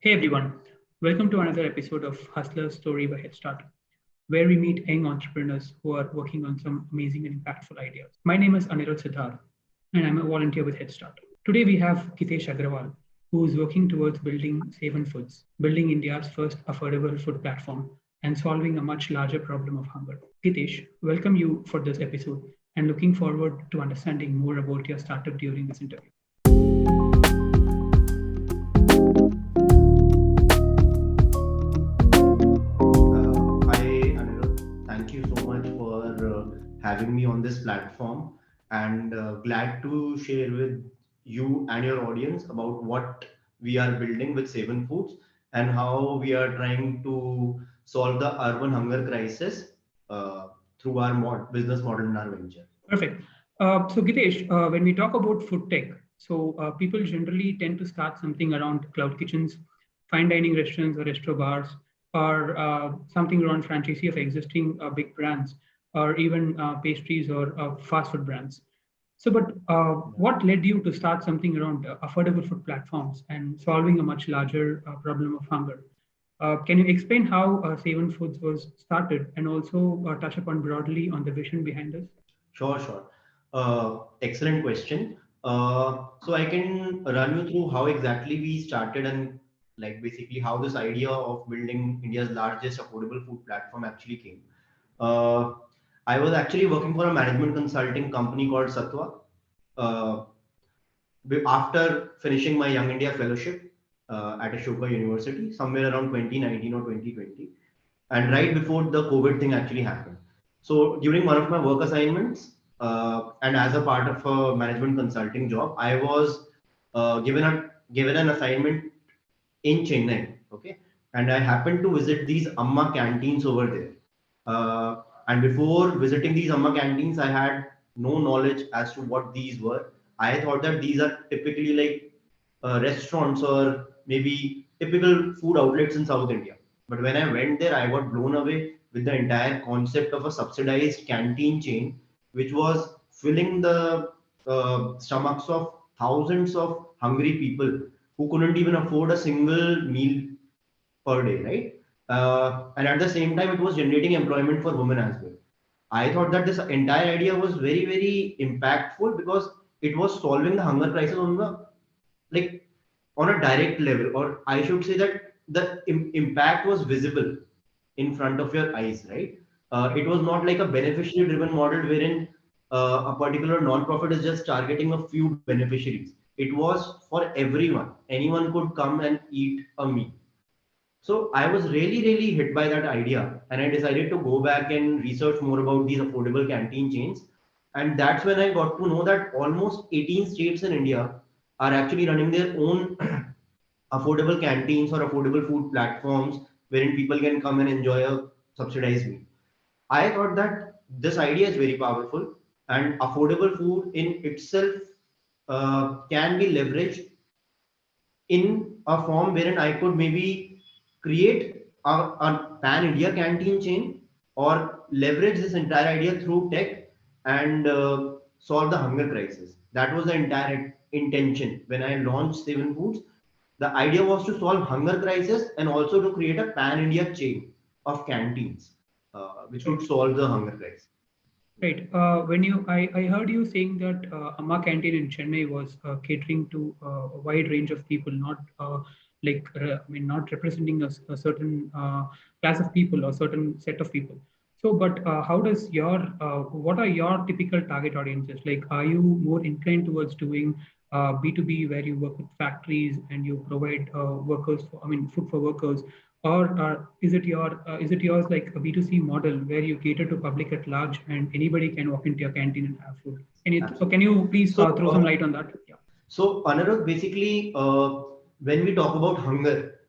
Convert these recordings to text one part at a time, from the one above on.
Hey everyone, welcome to another episode of Hustler's Story by Headstart, where we meet young entrepreneurs who are working on some amazing and impactful ideas. My name is Anirudh Siddhar, and I'm a volunteer with Headstart. Today we have Gitesh Aggarwal, who is working towards building Sewan Foods, building India's first affordable food platform and solving a much larger problem of hunger. Gitesh, welcome you for this episode and looking forward to understanding more about your startup during this interview. Hi, Anirudh. Thank you so much for having me on this platform and glad to share with you and your audience about what we are building with Seven Foods and how we are trying to solve the urban hunger crisis through our business model in our venture. Perfect. So, Gitesh, when we talk about food tech, people generally tend to start something around cloud kitchens, fine dining restaurants or restaurant bars, or something around franchisee of existing big brands, or even pastries or fast food brands. But what led you to start something around affordable food platforms and solving a much larger problem of hunger? Can you explain how Seven Foods was started and also touch upon broadly on the vision behind this? Sure, sure. Excellent question. So I can run you through how exactly we started and like basically how this idea of building India's largest affordable food platform actually came. Uh, I was actually working for a management consulting company called Satwa. Uh, After finishing my Young India Fellowship at Ashoka University, somewhere around 2019 or 2020, and right before the COVID thing actually happened. So during one of my work assignments, and as a part of a management consulting job, I was given an assignment in Chennai. Okay, and I happened to visit these Amma canteens over there. And before visiting these Amma canteens, I had no knowledge as to what these were. I thought that these are typically like restaurants or maybe typical food outlets in South India. But when I went there, I got blown away with the entire concept of a subsidized canteen chain, which was filling the stomachs of thousands of hungry people who couldn't even afford a single meal per day, right? And at the same time, it was generating employment for women as well. I thought that this entire idea was very, very impactful because it was solving the hunger crisis on the like on a direct level, or I should say that the impact was visible in front of your eyes, right? It was not like a beneficiary driven model wherein a particular non-profit is just targeting a few beneficiaries. It was for everyone. Anyone could come and eat a meal. So I was really, really hit by that idea, and I decided to go back and research more about these affordable canteen chains. And that's when I got to know that almost 18 states in India are actually running their own affordable canteens or affordable food platforms wherein people can come and enjoy a subsidized meal. I thought that this idea is very powerful, and affordable food in itself can be leveraged in a form wherein I could maybe create a pan India canteen chain or leverage this entire idea through tech and solve the hunger crisis. That was the entire intention when I launched Seven Foods. The idea was to solve hunger crisis and also to create a pan India chain of canteens, which would Right. solve the hunger crisis. Right. I heard you saying that Amma Canteen in Chennai was catering to a wide range of people, not not representing a certain class of people or certain set of people. But how does what are your typical target audiences? Like, are you more inclined towards doing B2B where you work with factories and you provide food for workers, or is it yours like a B2C model where you cater to public at large and anybody can walk into your canteen and have food? Can Absolutely. you please So, throw some light on that? Yeah. Anirudh, basically, when we talk about hunger,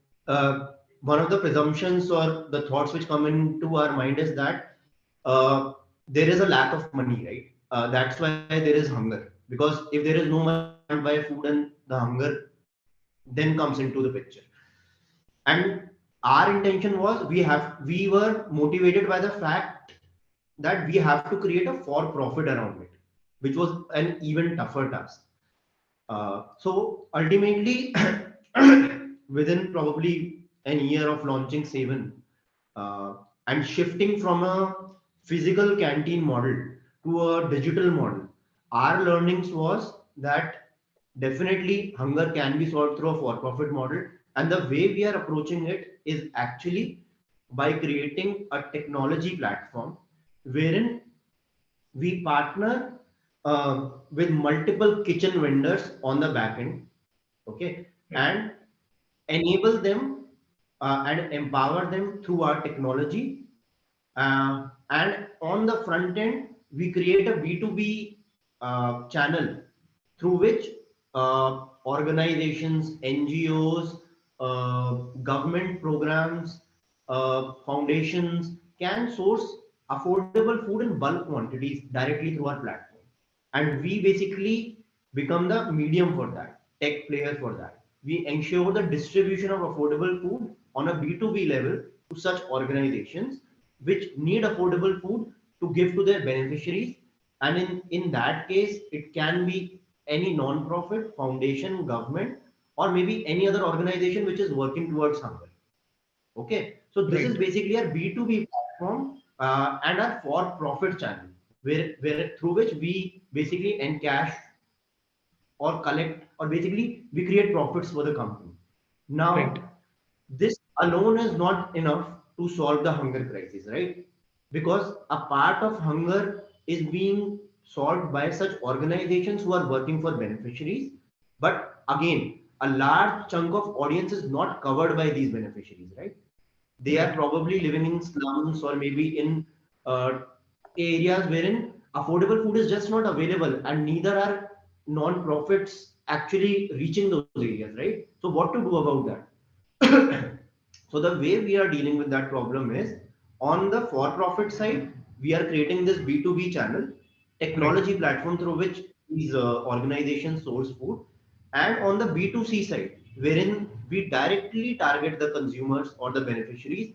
one of the presumptions or the thoughts which come into our mind is that uh, there is a lack of money, right? That's why there is hunger. Because if there is no money, you can't buy food, and the hunger then comes into the picture. And our intention was we were motivated by the fact that we have to create a for profit around it, which was an even tougher task. So ultimately, within probably an year of launching Sewan, uh, and shifting from a physical canteen model to a digital model, our learnings was that definitely hunger can be solved through a for-profit model, and the way we are approaching it is actually by creating a technology platform wherein we partner with multiple kitchen vendors on the back end, okay, Right. and enable them and empower them through our technology. And on the front end, we create a B2B channel through which organizations, NGOs, government programs, foundations can source affordable food in bulk quantities directly through our platform. And we basically become the medium for that, tech player for that. We ensure the distribution of affordable food on a B2B level to such organizations which need affordable food to give to their beneficiaries. And in that case, it can be any non-profit, foundation, government, or maybe any other organization which is working towards hunger. Okay, so this is Right. basically our B2B platform and our for-profit channel, where through which we basically encash or collect, or basically we create profits for the company. Right. Now, this alone is not enough to solve the hunger crisis, right? Because a part of hunger is being solved by such organizations who are working for beneficiaries. But again, a large chunk of audience is not covered by these beneficiaries, right? They are Right. probably living in slums or maybe in uh, areas wherein affordable food is just not available, and neither are non-profits actually reaching those areas, right? So what to do about that? So the way we are dealing with that problem is, on the for-profit side, we are creating this B2B channel, Right. technology platform through which these organizations source food, and on the B2C side, wherein we directly target the consumers or the beneficiaries.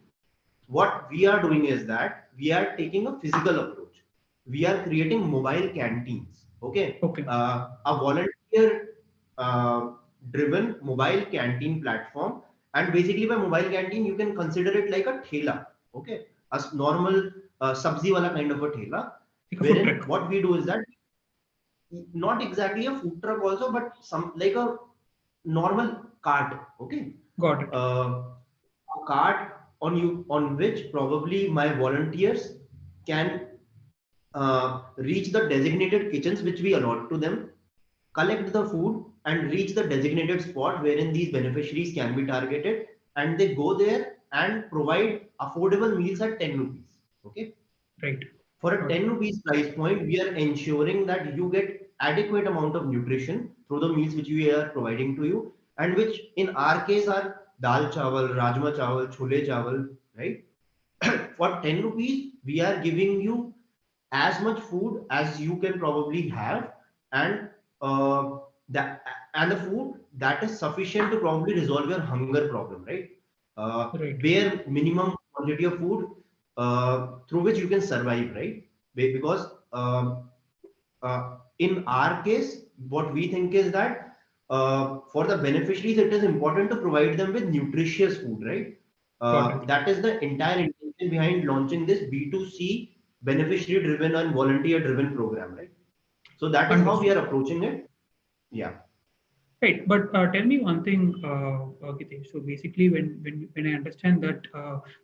What we are doing is that we are taking a physical approach. We are creating mobile canteens. Okay, Okay. a volunteer driven mobile canteen platform. And basically by mobile canteen you can consider it like a thela. Okay, a normal sabzi wala kind of a thela, Like a food wherein truck. what we do is that, not exactly a food truck also, but some like a normal cart. Okay, Got it. a cart on which probably my volunteers can reach the designated kitchens which we allot to them, collect the food, and reach the designated spot wherein these beneficiaries can be targeted, and they go there and provide affordable meals at 10 rupees. Okay, Right. for a Got it. 10 rupees price point, we are ensuring that you get adequate amount of nutrition through the meals which we are providing to you, and which in our case are dal chawal, rajma chawal, chole chawal, right? For 10 rupees, we are giving you as much food as you can probably have, and that and the food that is sufficient to probably resolve your hunger problem, right? Right. Bare minimum quantity of food through which you can survive, right? Because in our case, what we think is that for the beneficiaries, it is important to provide them with nutritious food, right? Got it. That is the entire intention behind launching this B2C beneficiary driven and volunteer driven program, right? So that is how we Understood. are approaching it. Yeah. Right, but tell me one thing, Gitesh. So basically, when I understand that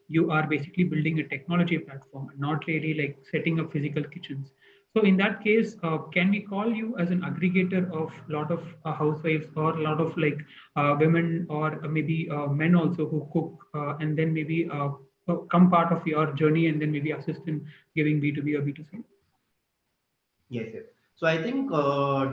you are basically building a technology platform, and not really like setting up physical kitchens. So in that case, can we call you as an aggregator of a lot of housewives or a lot of like women or maybe men also who cook and then maybe come part of your journey and then maybe assist in giving B2B or B2C? Yes, yes. So I think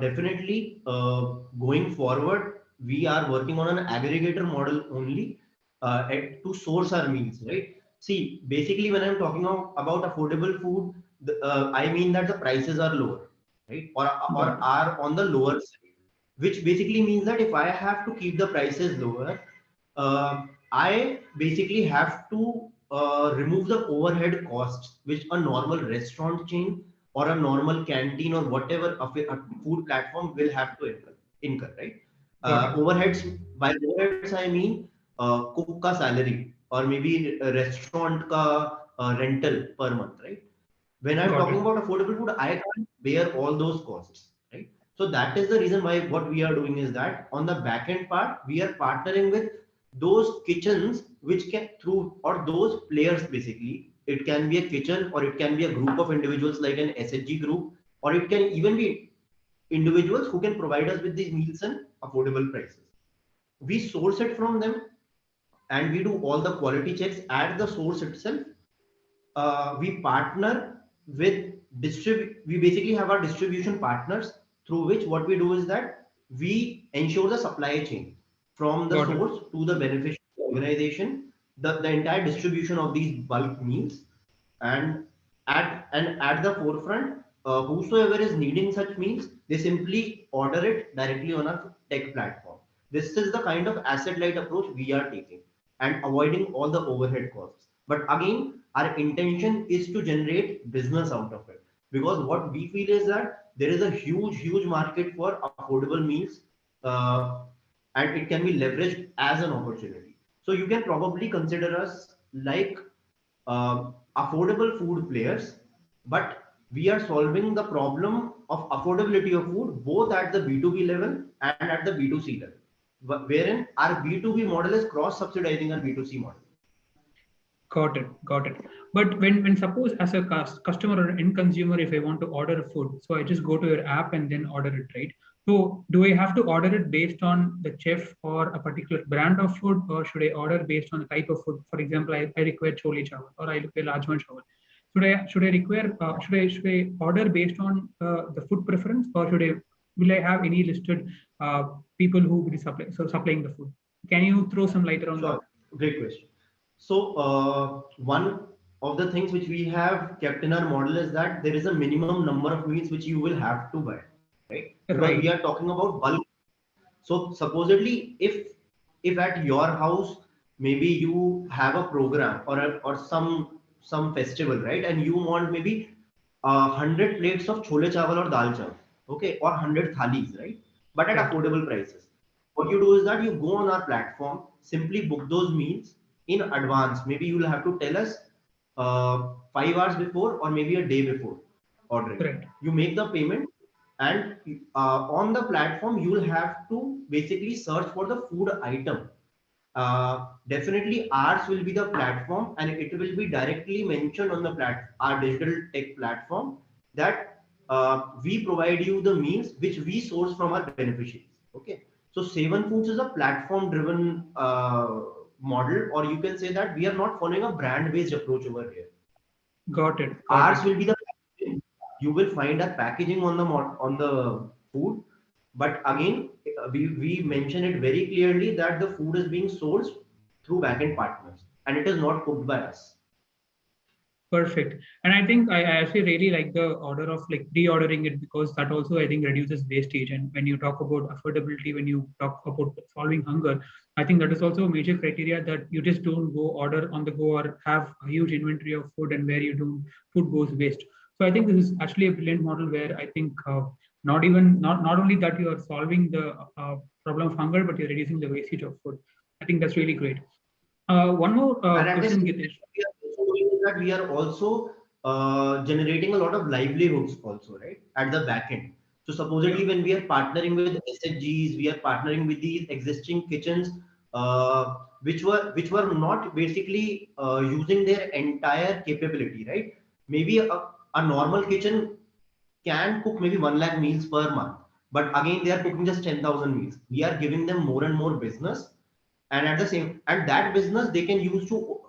definitely going forward, we are working on an aggregator model only to source our meals, right? See, basically, when I'm talking about affordable food, I mean that the prices are lower, right? Or Got it. are on the lower side, which basically means that if I have to keep the prices lower, I basically have to remove the overhead costs which a normal restaurant chain or a normal canteen or whatever a food platform will have to incur, right? Got it. Overheads, by overheads I mean cook ka salary or maybe a restaurant ka rental per month, right? When I'm Got talking it. about affordable food, I can't bear all those costs, right? So that is the reason why what we are doing is that on the back end part, we are partnering with those kitchens which can through or those players basically. It can be a kitchen or it can be a group of individuals like an SHG group, or it can even be individuals who can provide us with these meals and affordable prices. We source it from them and we do all the quality checks at the source itself. We partner with we basically have our distribution partners through which what we do is that we ensure the supply chain from the Got it. source to the beneficiary organization, the entire distribution of these bulk meals. And at the forefront, whosoever is needing such meals, they simply order it directly on our tech platform. This is the kind of asset light approach we are taking and avoiding all the overhead costs. But again, our intention is to generate business out of it, because what we feel is that there is a huge market for affordable meals, uh, and it can be leveraged as an opportunity. So you can probably consider us like affordable food players, but we are solving the problem of affordability of food both at the B2B level and at the B2C level, wherein our B2B model is cross subsidizing our B2C model. Got it. Got it. But when suppose as a customer or end consumer, if I want to order a food, so I just go to your app and then order it, right? So do I have to order it based on the chef or a particular brand of food, or should I order based on the type of food? For example, I require chole chawal or I require rajma chawal. Should I require should I order based on the food preference, or will I have any listed people who will be supplying the food? Can you throw some light around that? Sure, great question. So one of the things which we have kept in our model is that there is a minimum number of meals which you will have to buy, right? Because we Right. are talking about bulk. So supposedly, if at your house maybe you have a program or some festival, right, and you want maybe 100 plates of chole chawal or dal chawal, okay, or 100 thalis, right, but at Right. affordable prices. What you do is that you go on our platform, simply book those meals in advance. Maybe you will have to tell us 5 hours before or maybe a day before ordering. Right. You make the payment, and on the platform you will have to basically search for the food item. Definitely ours will be the platform, and it will be directly mentioned on the our digital tech platform that we provide you the meals which we source from our beneficiaries. Okay, so Sewan Foods is a platform driven model, or you can say that we are not following a brand based approach over here. Got it. Got Ours it. will be the packaging. You will find our packaging on the on the food, but again, we mention it very clearly that the food is being sourced through backend partners and it is not cooked by us. Perfect. And I think I actually really like the order of like pre-ordering it, because that also I think reduces wastage. And when you talk about affordability, when you talk about solving hunger, I think that is also a major criteria, that you just don't go order on the go or have a huge inventory of food and where you do food goes waste. So I think this is actually a brilliant model where I think not only that you are solving the problem of hunger, but you're reducing the wastage of food. I think that's really great. One more And at the question, same Gitesh. time, we are also doing is that we are also generating a lot of livelihoods also, right, at the back end. So Yeah. supposedly when we are partnering with SHGs, we are partnering with these existing kitchens, which were not basically using their entire capability, right? Maybe a normal kitchen can cook maybe 1 lakh meals per month, but again they are cooking just 10,000 meals. We are giving them more and more business, and at the same and that business they can use to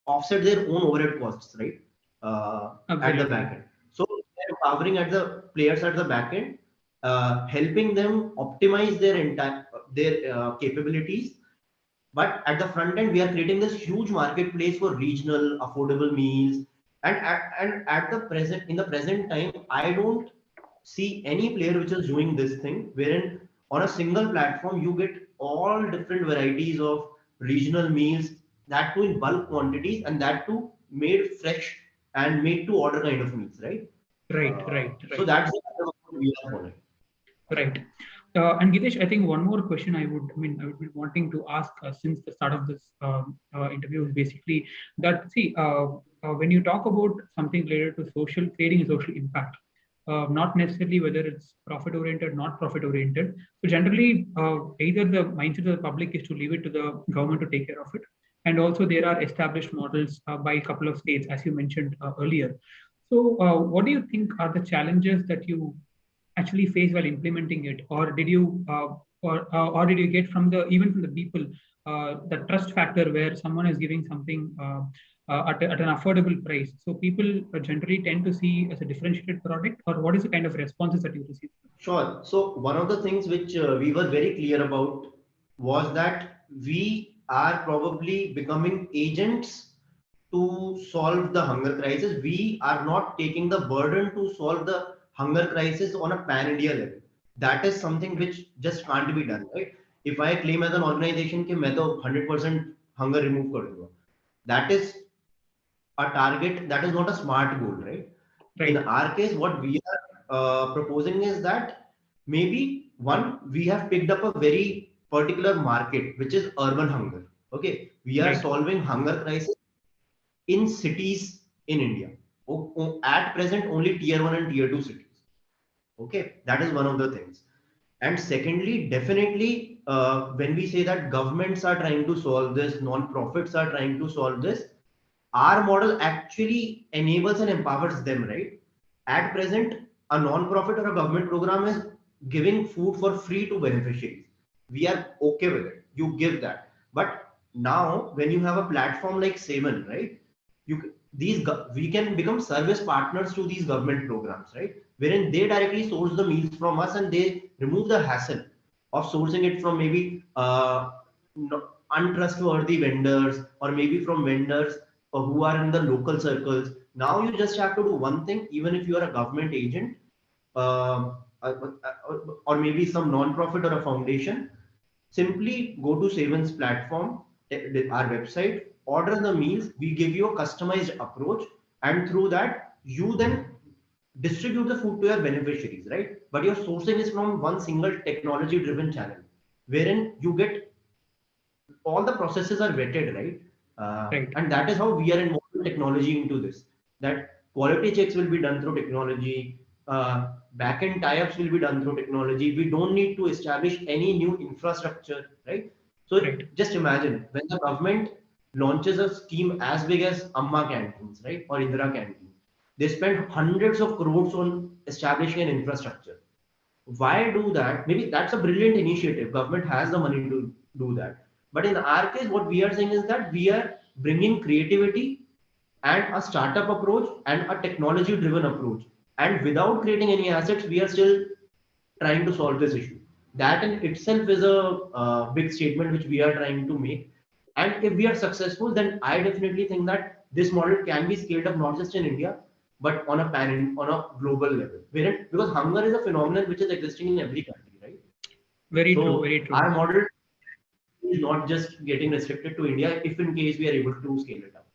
offset their own overhead costs, right, at the back Absolutely. end. So they're empowering at the players at the back end, helping them optimize their entire their capabilities, but at the front end we are creating this huge marketplace for regional affordable meals. And at the present in the present time, I don't see any player which is doing this thing, wherein on a single platform you get all different varieties of regional meals, that too in bulk quantities, and that too made fresh and made to order kind of meals, right? Right, right, So right, that's the kind of approach we are following. right. And Gitesh, I think one more question I would be wanting to ask since the start of this interview is basically that, see, when you talk about something related to social, creating a social impact, not necessarily whether it's profit oriented, not profit oriented. So generally, either the mindset of the public is to leave it to the government to take care of it, and also there are established models by a couple of states, as you mentioned earlier. So, what do you think are the challenges that you actually face while implementing it, or did you or did you get from the even from the people the trust factor where someone is giving something at an affordable price, so people generally tend to see as a differentiated product, or what is the kind of responses that you receive? Sure. So one of the things which we were very clear about was that we are probably becoming agents to solve the hunger crisis. We are not taking the burden to solve the hunger crisis on a pan-India level. That is something which just can't be done, right? If I claim as an organization कि मैं तो 100% hunger remove कर दूंगा, that is a target, that is not a smart goal, right? In Right, our case, what we are proposing is that maybe one, we have picked up a very particular market, which is urban hunger. Okay, we are right, solving hunger crisis in cities in India. At present, only tier one and tier two cities. Okay, that is one of the things. And secondly, definitely, when we say that governments are trying to solve this, non-profits are trying to solve this, our model actually enables and empowers them, right? At present, a non-profit or a government program is giving food for free to beneficiaries. We are okay with it. You give that. But now, when you have a platform like Seven, right? We can become service partners to these government programs, right? Wherein they directly source the meals from us and they remove the hassle of sourcing it from maybe untrustworthy vendors or maybe from vendors who are in the local circles. Now you just have to do one thing, even if you are a government agent, or maybe some non-profit or a foundation, simply go to Seven's platform, our website, order the meals. We give you a customized approach, and through that, you then distribute the food to your beneficiaries, right? But your sourcing is from one single technology-driven channel, wherein you get all the processes are vetted, right? right. And that is how we are involving technology into this. That quality checks will be done through technology. Backend tie-ups will be done through technology. We don't need to establish any new infrastructure, right? So Right. just imagine when the government launches a scheme as big as Amma canteens, right, or Indira canteen, they spend hundreds of crores on establishing an infrastructure. Why do that? Maybe that's a brilliant initiative. Government has the money to do that. But in our case, what we are saying is that we are bringing creativity and a startup approach and a technology driven approach. And without creating any assets, we are still trying to solve this issue. That in itself is a big statement which we are trying to make. And if we are successful, then I definitely think that this model can be scaled up not just in India, but on a global level. Wherein, because hunger is a phenomenon which is existing in every country, right? Very true, So very true. our model is not just getting restricted to India if in case we are able to scale it up.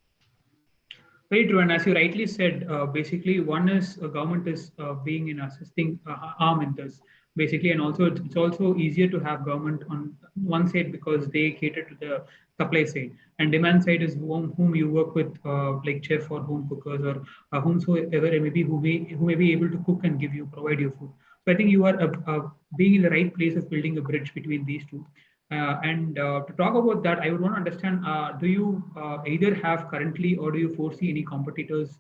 Very true, and as you rightly said, basically one is government is being an assisting arm in this, basically, and also it's also easier to have government on one side because they cater to the supply side, and demand side is whom you work with, like chef or home cookers or whomsoever it may be who may be able to cook and give you provide you food. So I think you are being in the right place of building a bridge between these two. And to talk about that, I would want to understand, do you either have currently or do you foresee any competitors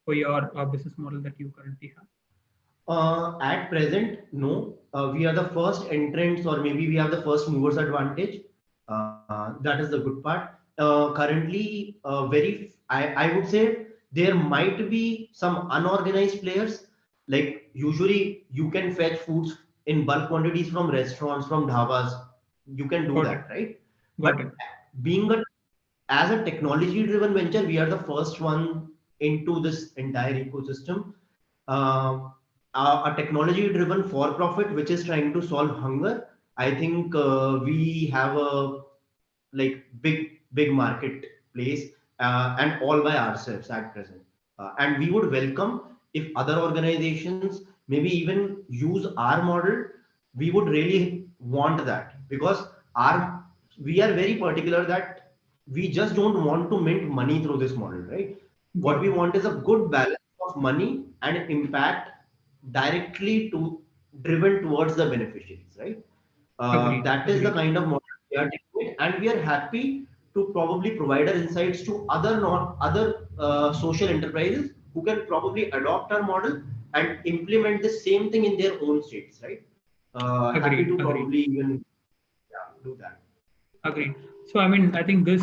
for your business model that you currently have? At present, no. We are the first entrants, or maybe we have the first movers advantage. That is the good part. Currently, I would say there might be some unorganized players. Like usually, you can fetch foods in bulk quantities from restaurants, from dhabas. You can do Got it. that, right? But Got it. being a as a technology driven venture, we are the first one into this entire ecosystem. Uh, a technology driven for profit, which is trying to solve hunger. I think we have a like big marketplace and all by ourselves at present. And we would welcome if other organizations maybe even use our model, we would really want that, because our we are very particular that we just don't want to mint money through this model, right? What Got we it. want is a good balance of money and impact directly to driven towards the beneficiaries, right? Agreed. That is the Agreed. kind of model we are taking it, and we are happy to probably provide our insights to other not other social enterprises who can probably adopt our model and implement the same thing in their own states, right? Happy Agreed. to Agreed. probably even, yeah, do that. Agreed. So, I mean, I think this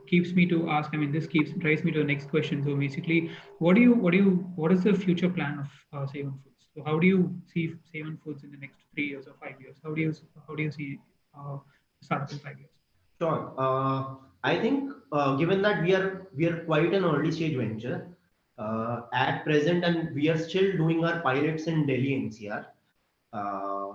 keeps me to ask. I mean, this keeps drives me to the next question. So, basically, what is the future plan of Sewan Foods? So, how do you see Sewan Foods in the next 3 years or 5 years? How do you see uh, startup in 5 years? Sure. I think given that we are quite an early stage venture at present, and we are still doing our pilots in Delhi NCR. Uh,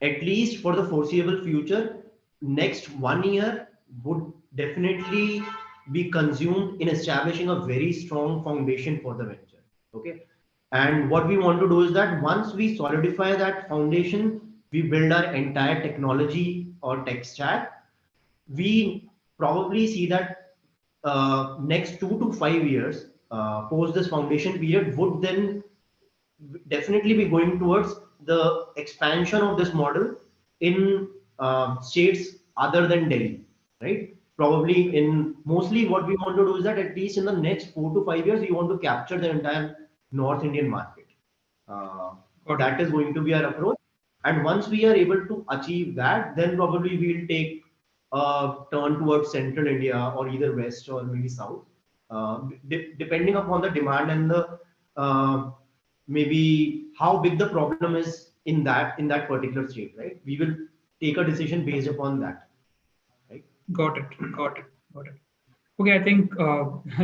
at least for the foreseeable future, next 1 year would definitely be consumed in establishing a very strong foundation for the venture. Okay. And what we want to do is that once we solidify that foundation, we build our entire technology or tech stack. We probably see that next 2 to 5 years post this foundation period would then definitely be going towards the expansion of this model in states other than Delhi, right? Probably in mostly what we want to do is that at least in the next 4 to 5 years, we want to capture the entire North Indian market. Uh, Got it. that is going to be our approach. And once we are able to achieve that, then probably we'll take a turn towards central India or either west or maybe south, depending upon the demand and the maybe how big the problem is in that particular state, right? We will take a decision based upon that, right? Got it. Got it. Got it. Okay, I think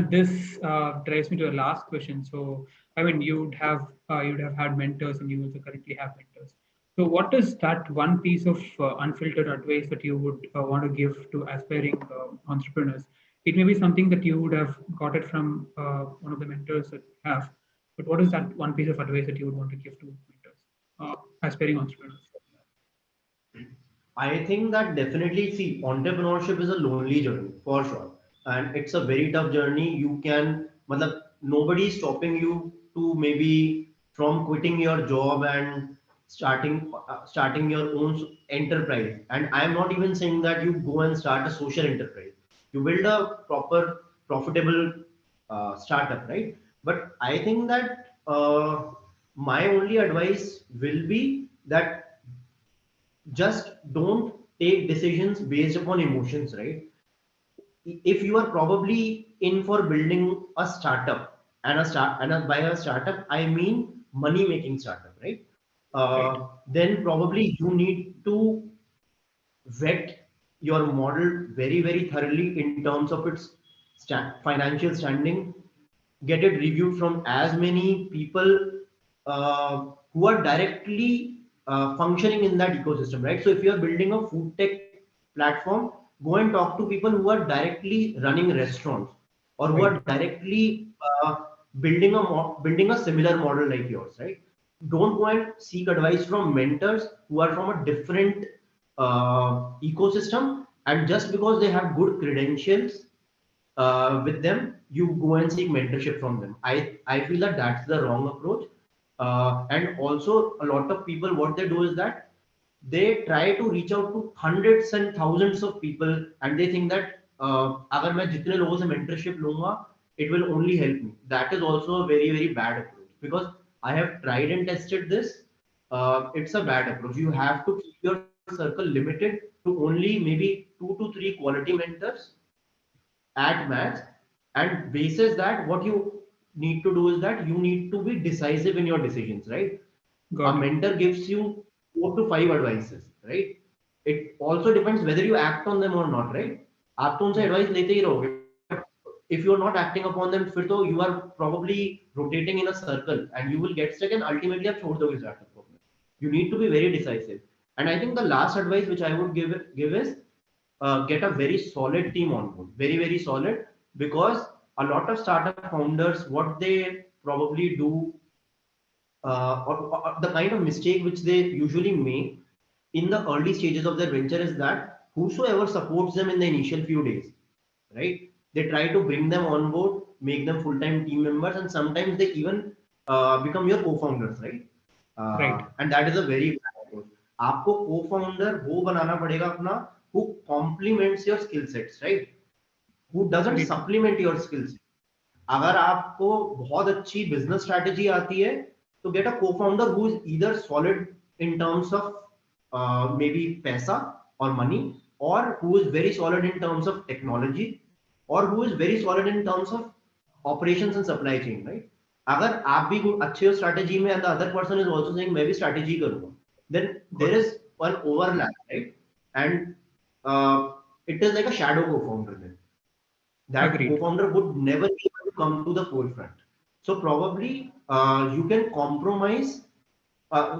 this drives me to the last question. So, I mean, you'd have had mentors, and you also currently have mentors. So, what is that one piece of unfiltered advice that you would want to give to aspiring entrepreneurs? It may be something that you would have got it from one of the mentors that you have, but what is that one piece of advice that you would want to give to mentors, aspiring entrepreneurs? I think that definitely, see, entrepreneurship is a lonely journey for sure, and it's a very tough journey. You can, matlab, nobody is stopping you to maybe from quitting your job and starting your own enterprise. And I'm not even saying that you go and start a social enterprise. You build a proper profitable startup, right? But I think that my only advice will be that just don't take decisions based upon emotions, right? If you are probably in for building a startup, by a startup I mean money making startup, right? Right. Then probably you need to vet your model very very thoroughly in terms of its financial standing, get it reviewed from as many people who are directly functioning in that ecosystem, right? So if you are building a food tech platform, go and talk to people who are directly running restaurants or who Right. are directly building a similar model like yours, right? Don't go and seek advice from mentors who are from a different ecosystem, and just because they have good credentials with them, you go and seek mentorship from them. I feel that that's the wrong approach. And also, a lot of people, what they do is that they try to reach out to hundreds and thousands of people, and they think that अगर मैं जितने लोगों से mentorship लूंगा, it will only help me. That is also a very very bad approach, because I have tried and tested this. It's a bad approach. You have to keep your circle limited to only maybe 2 to 3 quality mentors at max, and basis that what you need to do is that you need to be decisive in your decisions, right? A Got it. mentor gives you 4 to 5 advices, right? It also depends whether you act on them or not, right? आप तो उनसे Right. Advice लेते ही रहोगे, but if you are not acting upon them, फिर तो you are probably rotating in a circle and you will get stuck and ultimately आप छोड़ दोगे startup को अपने. You need to be very decisive. And I think the last advice which I would give is get a very solid team on board, very very solid, because a lot of startup founders, what they probably do or the kind of mistake which they usually make in the early stages of their venture is that whosoever supports them in the initial few days, right? They try to bring them on board, make them full-time team members, and sometimes they even become your co-founders, right? Right. And that is a very bad approach. आपको co-founder वो बनाना पड़ेगा अपना who complements your skill sets, right? Who doesn't Very true. supplement your skills. अगर आपको बहुत अच्छी business strategy आती है तो get a co-founder who is either solid in terms of maybe पैसा or money, or who is very solid in terms of technology, or who is very solid in terms of operations and supply chain, right? अगर आप भी कोई अच्छे strategy में and the other person is also saying मैं भी strategy करूंगा, then Got there it. is one overlap, right? And uh, it is like a shadow co-founder then. That Agreed. co-founder would never be able to come to the forefront. So probably you can compromise. No,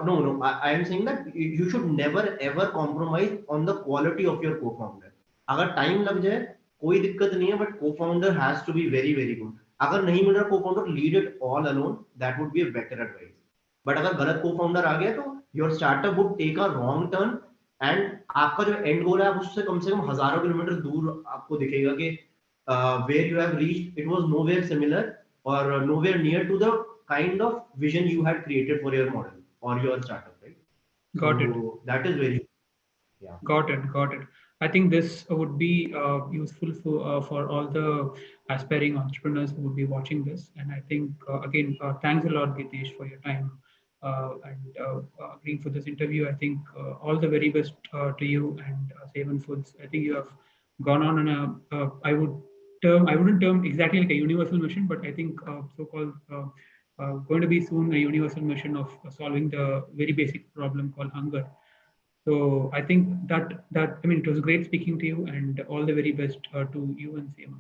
no. I am saying that you should never ever compromise on the quality of your co-founder. अगर time लग जाए कोई दिक्कत नहीं है, but co-founder has to be very very good. अगर नहीं मिल रहा co-founder, lead it all alone. That would be a better advice. But अगर गलत co-founder आ गया तो your startup would take a wrong turn, and आपका जो एंड गोल है आप उससे कम से कम हजारों किलोमीटर दूर आपको दिखेगा कि where you have reached, it was nowhere similar or nowhere near to the kind of vision you had created for your model or your startup, right? Got it. So that is very, yeah. Got it. Got it. I think this would be useful for all the aspiring entrepreneurs who would be watching this. And I think, again, thanks a lot, Gitesh, for your time and agreeing for this interview. I think all the very best to you and Sewan Foods. I think you have gone on I I wouldn't term exactly like a universal mission, but I think so-called going to be soon a universal mission of solving the very basic problem called hunger. So I think that I mean it was great speaking to you, and all the very best to you and Seema.